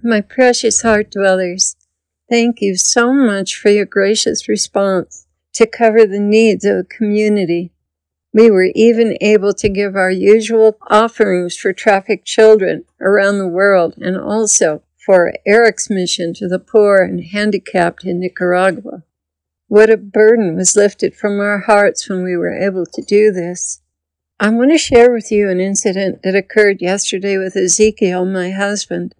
My precious heart dwellers, thank you so much for your gracious response to cover the needs of the community. We were even able to give our usual offerings for trafficked children around the world and also for Eric's mission to the poor and handicapped in Nicaragua. What a burden was lifted from our hearts when we were able to do this. I want to share with you an incident that occurred yesterday with Ezekiel, my husband.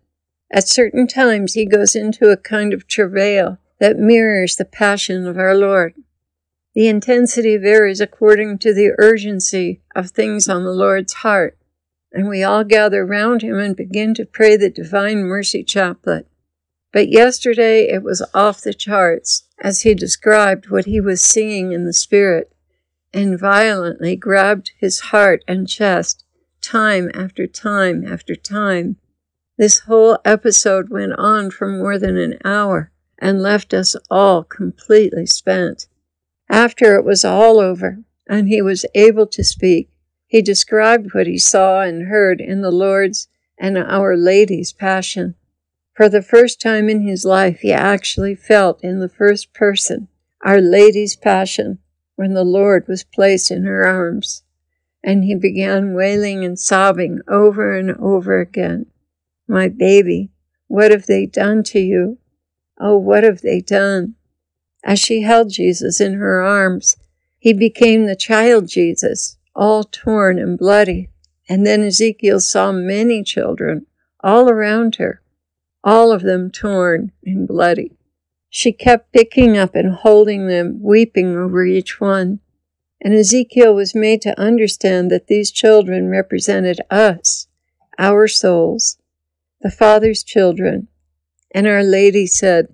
At certain times, he goes into a kind of travail that mirrors the passion of our Lord. The intensity varies according to the urgency of things on the Lord's heart, and we all gather round him and begin to pray the Divine Mercy Chaplet. But yesterday it was off the charts as he described what he was seeing in the Spirit, and violently grabbed his heart and chest time after time after time. This whole episode went on for more than an hour and left us all completely spent. After it was all over and he was able to speak, he described what he saw and heard in the Lord's and Our Lady's Passion. For the first time in his life, he actually felt in the first person Our Lady's Passion when the Lord was placed in her arms, and he began wailing and sobbing over and over again. My baby, what have they done to you? Oh, what have they done? As she held Jesus in her arms, he became the child Jesus, all torn and bloody. And then Ezekiel saw many children all around her, all of them torn and bloody. She kept picking up and holding them, weeping over each one. And Ezekiel was made to understand that these children represented us, our souls, the Father's children. And Our Lady said,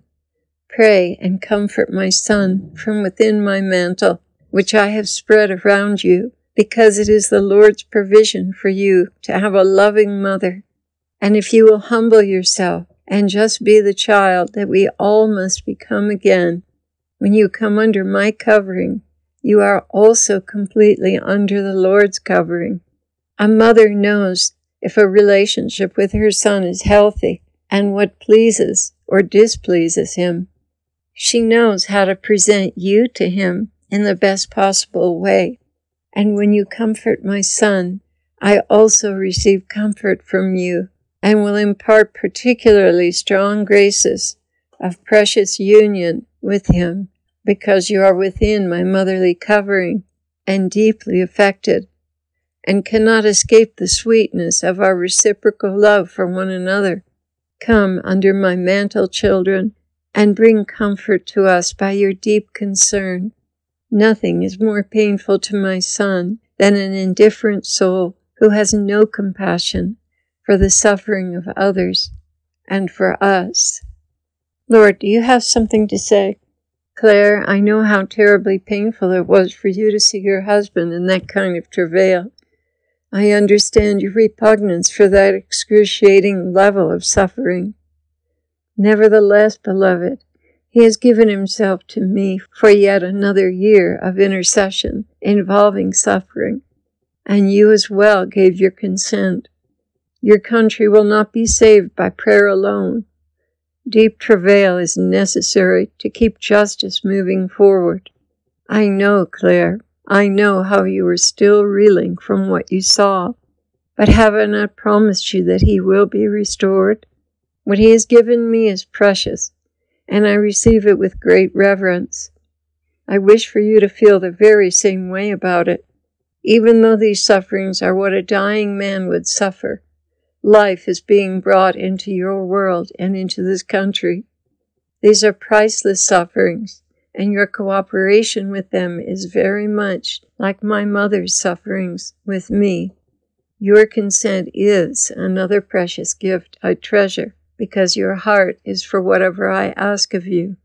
"Pray and comfort my son from within my mantle, which I have spread around you, because it is the Lord's provision for you to have a loving mother. And if you will humble yourself and just be the child that we all must become again, when you come under my covering, you are also completely under the Lord's covering." A mother knows if a relationship with her son is healthy and what pleases or displeases him. She knows how to present you to him in the best possible way. And when you comfort my son, I also receive comfort from you and will impart particularly strong graces of precious union with him, because you are within my motherly covering and deeply affected, and cannot escape the sweetness of our reciprocal love for one another. Come under my mantle, children, and bring comfort to us by your deep concern. Nothing is more painful to my son than an indifferent soul who has no compassion for the suffering of others and for us. Lord, do you have something to say? Claire, I know how terribly painful it was for you to see your husband in that kind of travail. I understand your repugnance for that excruciating level of suffering. Nevertheless, beloved, he has given himself to me for yet another year of intercession involving suffering, and you as well gave your consent. Your country will not be saved by prayer alone. Deep travail is necessary to keep justice moving forward. I know, Claire, I know how you are still reeling from what you saw, but have I not promised you that he will be restored? What he has given me is precious, and I receive it with great reverence. I wish for you to feel the very same way about it. Even though these sufferings are what a dying man would suffer, life is being brought into your world and into this country. These are priceless sufferings, and your cooperation with them is very much like my mother's sufferings with me. Your consent is another precious gift I treasure, because your heart is for whatever I ask of you.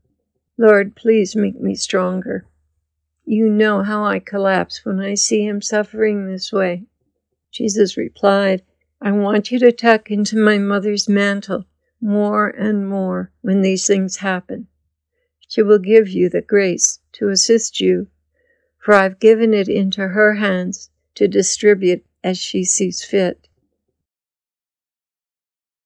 Lord, please make me stronger. You know how I collapse when I see him suffering this way. Jesus replied, I want you to tuck into my mother's mantle more and more when these things happen. She will give you the grace to assist you, for I've given it into her hands to distribute as she sees fit.